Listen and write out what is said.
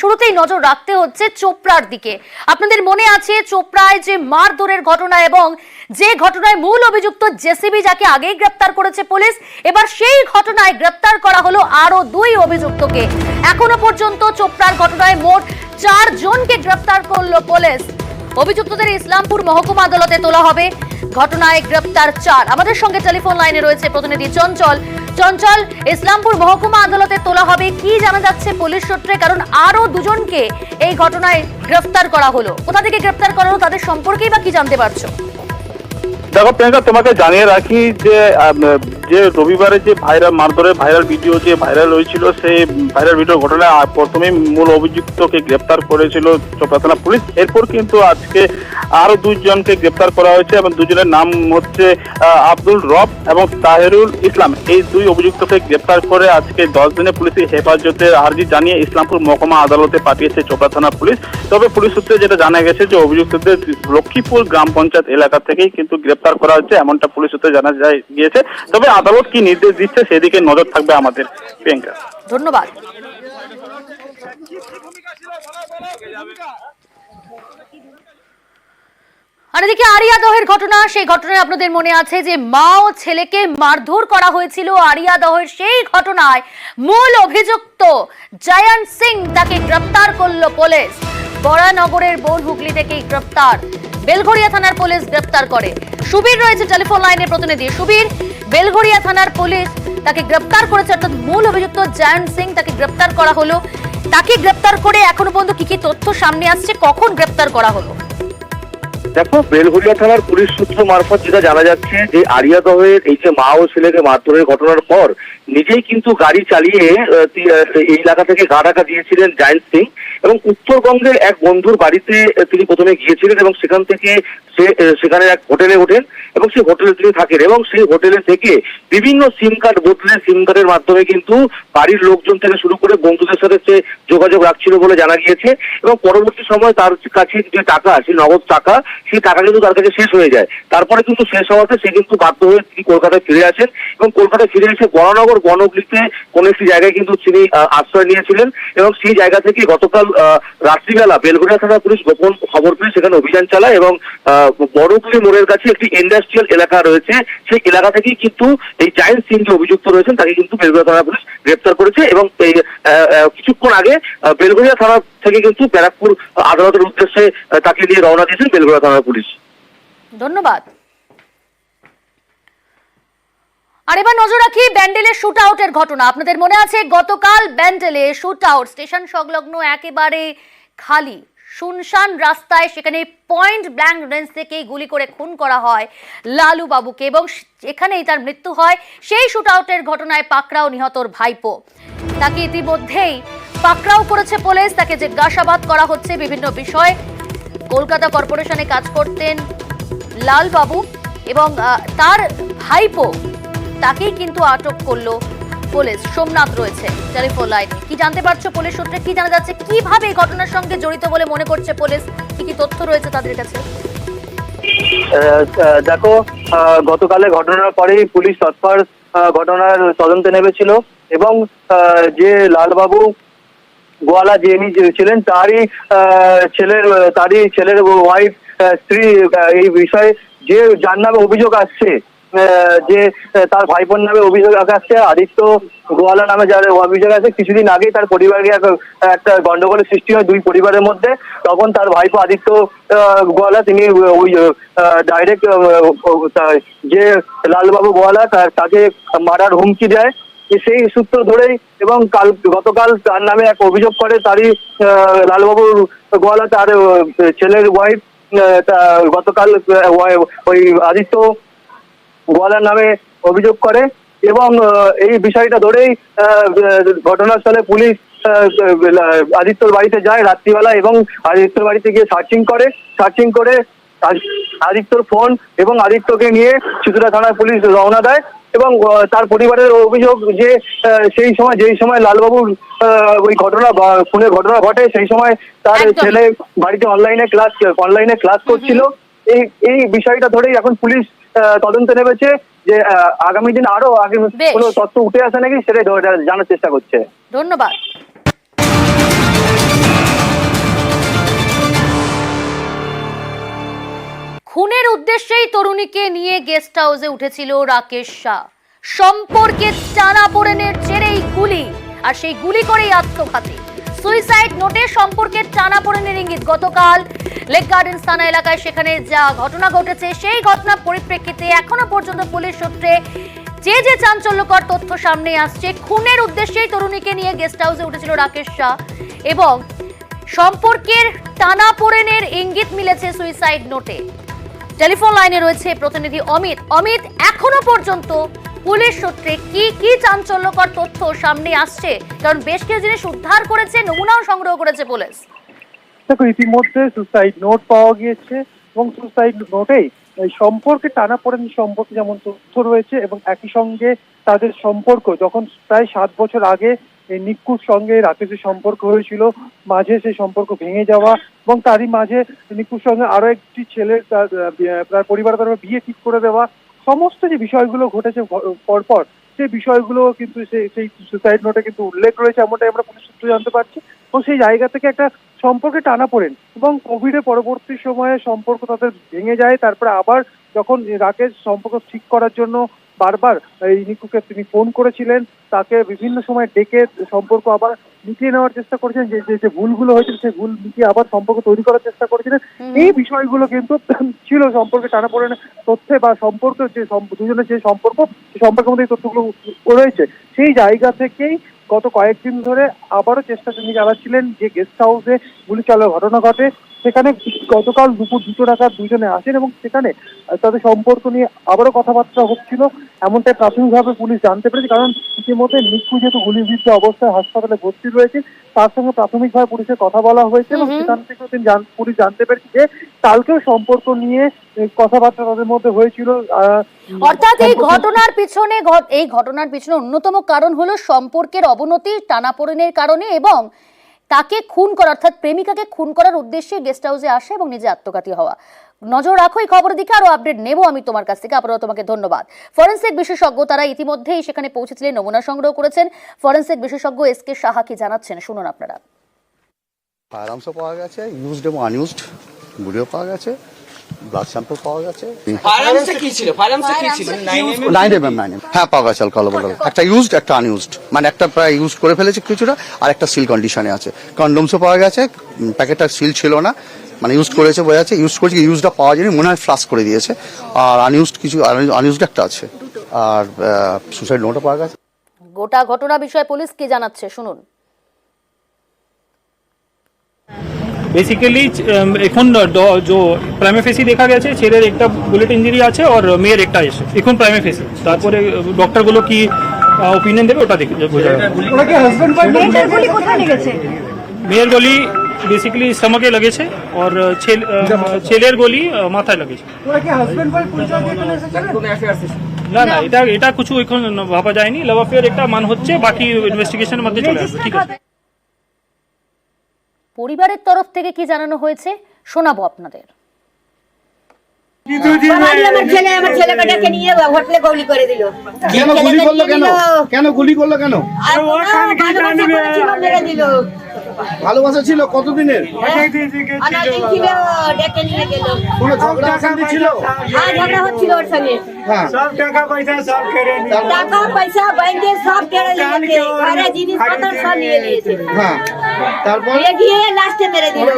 শুরুতেই নজর রাখতে হচ্ছে চোপড়ার দিকে। আপনাদের মনে আছে চোপড়ায় যে মারধরের ঘটনা এবং যে ঘটনায় মূল অভিযুক্ত জেসিবি, যাকে আগেই গ্রেপ্তার করেছে পুলিশ, এবার সেই ঘটনায় গ্রেপ্তার করা হলো আরো 2 অভিযুক্তকে। এখনো পর্যন্ত চোপড়ার ঘটনায় মোট 4 জনকে গ্রেপ্তার করলো পুলিশ। অভিযুক্তদের ইসলামপুর মহকুমা আদালতে তোলা হবে। ঘটনায় গ্রেপ্তার 4। আমাদের সঙ্গে টেলিফোন লাইনে রয়েছে প্রতিনিধি চঞ্চল। চঞ্চল, ইসলামপুর মহকুমা আদালতে তোলা হবে, কি জানা যাচ্ছে পুলিশ সূত্রে? কারণ আরো 2 জনকে এই ঘটনায় গ্রেফতার করা হলো। কোথা থেকে গ্রেফতার করা হলো, তাদের সম্পর্কেই বা কি জানতে পারছো? দেখো প্রিয়াঙ্কা, তোমাকে জানিয়ে রাখি যে রবিবারে যে মারধরের ভাইরাল ভিডিও যে ভাইরাল হয়েছিল, সেই ভাইরাল ভিডিও ঘটনায় প্রথমে মূল অভিযুক্তকে গ্রেপ্তার করেছিল চোপড়া থানা পুলিশ। এরপর কিন্তু আজকে আরো 2 জনকে গ্রেপ্তার করা হয়েছে এবং 2 জনের নাম হচ্ছে আব্দুল রব এবং তাহেরুল ইসলাম। এই 2 অভিযুক্তকে গ্রেপ্তার করে আজকে 10 দিনে পুলিশের হেফাজতের আর্জি জানিয়ে ইসলামপুর মহকুমা আদালতে পাঠিয়েছে চোপড়া থানা পুলিশ। তবে পুলিশ সূত্রে যেটা জানা গেছে যে অভিযুক্তদের লক্ষ্মীপুর গ্রাম পঞ্চায়েত এলাকা থেকেই কিন্তু গ্রেপ্তার করা হচ্ছে, এমনটা পুলিশ সূত্রে জানা গিয়েছে। তবে আদালত কি নির্দেশ দিচ্ছে সেদিকে নজর থাকবে আমাদের। প্রিয়াঙ্কা, ধন্যবাদ। আর এদিকে আরিয়াদহের ঘটনা, সেই ঘটনায় আপনাদের মনে আছে যে মা ও ছেলেকে মারধর করা হয়েছিল। আরিয়াদহের সেই ঘটনায় মূল অভিযুক্ত জয়ন্ত সিং, তাকে গ্রেপ্তার করলো পুলিশ। বরানগরের বন হুগলি থেকে গ্রেপ্তার, বেলঘরিয়া থানার পুলিশ গ্রেপ্তার করে। সুবীর রয়েছে টেলিফোন লাইনের প্রতিনিধি। সুবীর, বেলঘরিয়া থানার পুলিশ তাকে গ্রেপ্তার করেছে, অর্থাৎ মূল অভিযুক্ত জয়ন্ত সিং, তাকে গ্রেপ্তার করা হলো। তাকে গ্রেপ্তার করে এখনো পর্যন্ত কি কি তথ্য সামনে আসছে, কখন গ্রেপ্তার করা হলো? দেখো, বেলঘরিয়া থানার পুলিশ সূত্র মারফত যেটা জানা যাচ্ছে যে আরিয়াদহের এই যে মা ও ছেলেকে মারধরের ঘটনার পর নিজেই কিন্তু গাড়ি চালিয়ে এই এলাকা থেকে গা ঢাকা দিয়েছিলেন জয়ন্ত সিং এবং উত্তরবঙ্গের এক বন্ধুর বাড়িতে তিনি প্রথমে গিয়েছিলেন এবং সেখান থেকে সেখানে এক হোটেলে ওঠেন এবং সেই হোটেলে তিনি থাকেন এবং সেই হোটেলে থেকে বিভিন্ন সিম কার্ড বদলে সিম কার্ডের মাধ্যমে কিন্তু বাড়ির লোকজন থেকে শুরু করে বন্ধুদের সাথে সে যোগাযোগ রাখছিল বলে জানা গিয়েছে। এবং পরবর্তী সময় তার কাছে যে টাকা, সেই নগদ টাকা, সেই টাকা কিন্তু তার কাছে শেষ হয়ে যায়। তারপরে কিন্তু শেষ হওয়াতে সে কিন্তু বাধ্য হয়ে তিনি কলকাতায় ফিরে আসেন এবং কলকাতায় ফিরে এসে বরানগর বনহুগলিতে কোন একটি জায়গায় কিন্তু তিনি আশ্রয় নিয়েছিলেন এবং সেই জায়গা থেকে গতকাল রাত্রিবেলা বেলঘরিয়া থানা পুলিশ গোপন খবর পেয়ে সেখানে অভিযান চালায় এবং বড়গুলি মোড়ের কাছে একটি ইন্ডাস্ট্রিয়াল এলাকা রয়েছে, সেই এলাকা থেকেই কিন্তু এই জয়ন্ত সিং যে অভিযুক্ত রয়েছেন তাকে কিন্তু বেলঘরিয়া থানা পুলিশ গ্রেপ্তার করেছে এবং এই কিছুক্ষণ আগে বেলঘরিয়া থানা থেকে কিন্তু ব্যারাকপুর আদালতের উদ্দেশ্যে তাকে নিয়ে রওনা দিয়েছেন বেলঘরিয়া থানার পুলিশ। ধন্যবাদ। আর এবার নজর রাখি ব্যান্ডেলের শুট আউটের ঘটনা। আপনাদের মনে আছে গতকাল ব্যান্ডেলে শুট আউট, স্টেশন সংলগ্ন একেবারে খালি শুনশান রাস্তায়, সেখানে পয়েন্ট ব্ল্যাঙ্ক রেঞ্জ থেকে গুলি করে খুন করা হয় লালু বাবুকে এবং এখানেই তার মৃত্যু হয়। সেই শুট আউটের ঘটনায় পাকড়াও নিহতর ভাইপো, তাকে ইতিমধ্যেই পাকড়াও করেছে পুলিশ। তাকে জিজ্ঞাসাবাদ করা হচ্ছে বিভিন্ন বিষয়। কলকাতা কর্পোরেশনে কাজ করতেন লাল বাবু এবং তার ভাইপো, তাকেই কিন্তু আটক করলো পুলিশ। সোমনাথ রয়েছে টেলিফোন লাইনে। কি জানতে পারছো পুলিশ সূত্রে, কি জানা যাচ্ছে, কিভাবে এই ঘটনার সঙ্গে জড়িত বলে মনে করছে পুলিশ, কি কি তথ্য রয়েছে তাদের কাছে? দেখো, গতকালের ঘটনার পরেই পুলিশ তৎপর ঘটনার তদন্তে নেমেছিল এবং যে লালবাবু গোয়ালা যিনি ছিলেন তারই ছেলের ওয়াইফ, স্ত্রী, এই বিষয়ে যে যার নামে অভিযোগ আসছে, যে তার ভাইপোর নামে অভিযোগ আসছে, আদিত্য গোয়ালা নামে যার অভিযোগ আছে, কিছুদিন আগেই তার পরিবারে একটা গন্ডগোলের সৃষ্টি হয় 2 পরিবারের মধ্যে। তখন তার ভাইপো আদিত্য গোয়ালা তিনি ওই ডাইরেক্ট যে লালবাবু গোয়ালা তাকে মারার হুমকি দেয়। সেই সূত্র ধরেই এবং গতকাল তার নামে এক অভিযোগ করে তারই লালবাবু গোয়ালা, তার ছেলের ওয়াইফ গতকাল ওই আদিত্য গোয়ালার নামে অভিযোগ করে এবং এই বিষয়টা ধরেই ঘটনাস্থলে পুলিশ আদিত্যর বাড়িতে যায় রাত্রিবেলা এবং আদিত্যর বাড়িতে গিয়ে সার্চিং করে আদিত্যর ফোন এবং আদিত্যকে নিয়ে চিতুরা থানার পুলিশ রওনা দেয় এবং তার পরিবারের অভিযোগ যে যেই সময় লালবাবুর ওই খুনের ঘটনা ঘটে সেই সময় তার ছেলে বাড়িতে অনলাইনে ক্লাস করছিল। এই বিষয়টা ধরেই এখন পুলিশ তদন্তে নেমেছে যে আগামী দিন আরো আগে কোনো তথ্য উঠে আসে নাকি সেটা জানার চেষ্টা করছে। ধন্যবাদ। তরুণীকে নিয়ে গেস্ট হাউসে উঠেছিল রাকেশ শাহ। সম্পর্কের টানাপোড়েনের জেরেই গুলি, আর সেই গুলি করেই আত্মঘাতী। সুইসাইড নোটে সম্পর্কের টানাপোড়েনের ইঙ্গিত। গতকাল লেক গার্ডেন্স থানা এলাকায় সেখানে যা ঘটনা ঘটেছে, সেই ঘটনার পরিপ্রেক্ষিতে এখনো পর্যন্ত পুলিশ সূত্রে যে চাঞ্চল্যকর তথ্য সামনে আসছে, খুনের উদ্দেশ্যেই তরুণীকে নিয়ে গেস্ট হাউসে উঠেছিল রাকেশ শাহ এবং সম্পর্কের টানাপোড়েনের ইঙ্গিত মিলেছে সুইসাইড নোটে। টেলিফোন লাইনে রয়েছে প্রতিনিধি অমিত। অমিত, এখনো পর্যন্ত পুলিশ সূত্রে কি চাঞ্চল্যকর তথ্য সামনে আসছে? কারণ বেশ কিছু জিনিস উদ্ধার করেছে, নমুনাও সংগ্রহ করেছে পুলিশ। দেখো, ইতিমধ্যে সুসাইড নোট পাওয়া গিয়েছে এবং সুসাইড নোটেই সম্পর্কে টানাপোড়েন সম্পর্কে যেমন তথ্য রয়েছে এবং একই সঙ্গে তাদের সম্পর্ক যখন প্রায় 7 বছর আগে নিকুর সঙ্গে রাকেশের সম্পর্ক হয়েছিল, মাঝে সেই সম্পর্ক ভেঙে যাওয়া এবং তারই মাঝে নিকুর সঙ্গে আরো একটি ছেলের তার পরিবারের তরফে বিয়ে ঠিক করে দেওয়া, সমস্ত যে বিষয়গুলো ঘটেছে পরপর, সেই বিষয়গুলো কিন্তু সেই সুসাইড নোটে কিন্তু উল্লেখ রয়েছে, এমনটাই আমরা পুলিশ সূত্রে জানতে পারছি। এবং সেই জায়গা থেকে একটা সম্পর্কে টানাপোড়েন এবং কোভিডের পরবর্তী সময়ে সম্পর্ক তাদের ভেঙে যায়। তারপরে আবার যখন রাকেশ সম্পর্ক ঠিক করার জন্য বারবার এই নিকুকে তিনি ফোন করেছিলেন, তাকে বিভিন্ন সময় ডেকে সম্পর্ক আবার মিটিয়ে নেওয়ার চেষ্টা করেছেন, যে ভুলগুলো হয়েছিল সেই ভুল মিটিয়ে আবার সম্পর্ক তৈরি করার চেষ্টা করেছিলেন। এই বিষয়গুলো কিন্তু ছিল সম্পর্কে টানাপোড়েনের তথ্যে বা সম্পর্ক যে দুজনের যে সম্পর্ক, সেই সম্পর্কের মধ্যে এই তথ্যগুলো রয়েছে। সেই জায়গা থেকেই গত কয়েকদিন ধরে আবারও চেষ্টা তিনি চালাচ্ছিলেন যে গেস্ট হাউসে গুলি চালানোর ঘটনা ঘটে। সেখানে গতকাল দুপুর 2টো নাগাদ দুজনে আসেন এবং সেখানে তাদের সম্পর্ক নিয়ে আবারও কথাবার্তা হচ্ছিল, এমনটাই প্রাথমিকভাবে পুলিশ জানতে পেরেছে। কারণ ইতিমধ্যে নিকু যেহেতু গুলিবিদ্ধ অবস্থায় হাসপাতালে ভর্তি রয়েছে, তার সঙ্গে প্রাথমিকভাবে পুলিশের কথা বলা হয়েছে এবং সেখান থেকে পুলিশ জানতে পেরেছে যে কালকেও সম্পর্ক নিয়ে কথাবার্তা তাদের মধ্যে হয়েছিল। অর্থাৎ এই ঘটনার পিছনে অন্যতম কারণ হলো সম্পর্কের অবনতি, টানাপোড়েনের কারণে এবং তাকে খুন করা, অর্থাৎ প্রেমিকাকে খুন করার উদ্দেশ্যে গেস্ট হাউসে আসে এবং নিজে আত্মঘাতী হওয়া। নজর রাখো এই খবরের দিকে, আরো আপডেট নেবো আমি তোমার কাছ থেকে। আপাতত তোমাকে ধন্যবাদ। ফরেন্সিক বিশেষজ্ঞ তারা ইতিমধ্যেই সেখানে পৌঁছেছিলেন, নমুনা সংগ্রহ করেছেন। ফরেন্সিক বিশেষজ্ঞ এসকে সাহা কি জানাচ্ছেন শুনুন আপনারা। ফায়ারআর্মসও পাওয়া গেছে, ইউজড এবং আনইউজড গুলিও পাওয়া গেছে, ব্লাড স্যাম্পল পাওয়া গেছে। ফায়ারআর্মসে কি ছিল? 9mm হ্যাঁ পাওয়া গেছে অ্যালকোহল, একটা ইউজড একটা আনইউজড, মানে একটা প্রায় ইউজ করে ফেলেছে কিছুটা, আর একটা সিল কন্ডিশনে আছে। কন্ডোমসও পাওয়া গেছে, প্যাকেটটা সিল ছিল না, মানে ইউজ করেছে বোঝা যাচ্ছে। ইউজ করেছে, ইউজটা পাওয়া যায়নি, মনে হয় ফ্লাশ করে দিয়েছে। আর আনইউজড কিছু, আনইউজড একটা আছে, আর সুসাইড নোটও পাওয়া গেছে। গোটা ঘটনা বিষয়ে পুলিশ কি জানাচ্ছে শুনুন। বেসিক্যালি এখন जो প্রাইমে ফেসি দেখা গেছে ছেলের একটা বুলেট ইঞ্জুরি আছে আর মেয়ের একটা এসে এখন প্রাইমে ফেসি, তারপরে ডক্টরগুলো কি ওপিনিয়ন দেবে ওটা দেখে বোঝা যাবে। ওরা কি হাজবেন্ড ওয়াইফ? মেয়েটার গুলি কোথায় লেগেছে? মেয়ের গলি বেসিক্যালি স্টমাকে লেগেছে আর ছেলের গলি মাথায় লেগেছে। ওরা কি হাজবেন্ড ওয়াইফ পরিচয় দিয়ে চলে এসেছে? না এটা কিছু এখন ভাবা যায়নি। লাভ অ্যাফেয়ার একটা মান হচ্ছে, বাকি ইনভেস্টিগেশনের মধ্যে চলে আসবে। ঠিক আছে। পরিবারের তরফ থেকে কি জানানো হয়েছে শোনাবো আপনাদের। আমার ছেলেকে ডেকে নিয়ে হোটেলে গুলি করে দিল। কেন গুলি করলো? কেন গুলি করলো? কেন মেরে দিল। ভালোবাসা ছিল কতদিনের? অনেকদিন ছিল, ডেকে নিয়ে গেল। কোনো ঝগড়া অশান্তি ছিল? হ্যাঁ, ঝগড়া হচ্ছিল ওর সঙ্গে। হ্যাঁ, সব টাকা পয়সা সব কেড়ে নিয়ে টাকা পয়সা ব্যাংকে সব কেড়ে নিয়েছে, ঘরে জিনিসপত্র সব নিয়ে নিয়েছে। হ্যাঁ, তারপর গিয়ে লাস্টে মেরে দিল।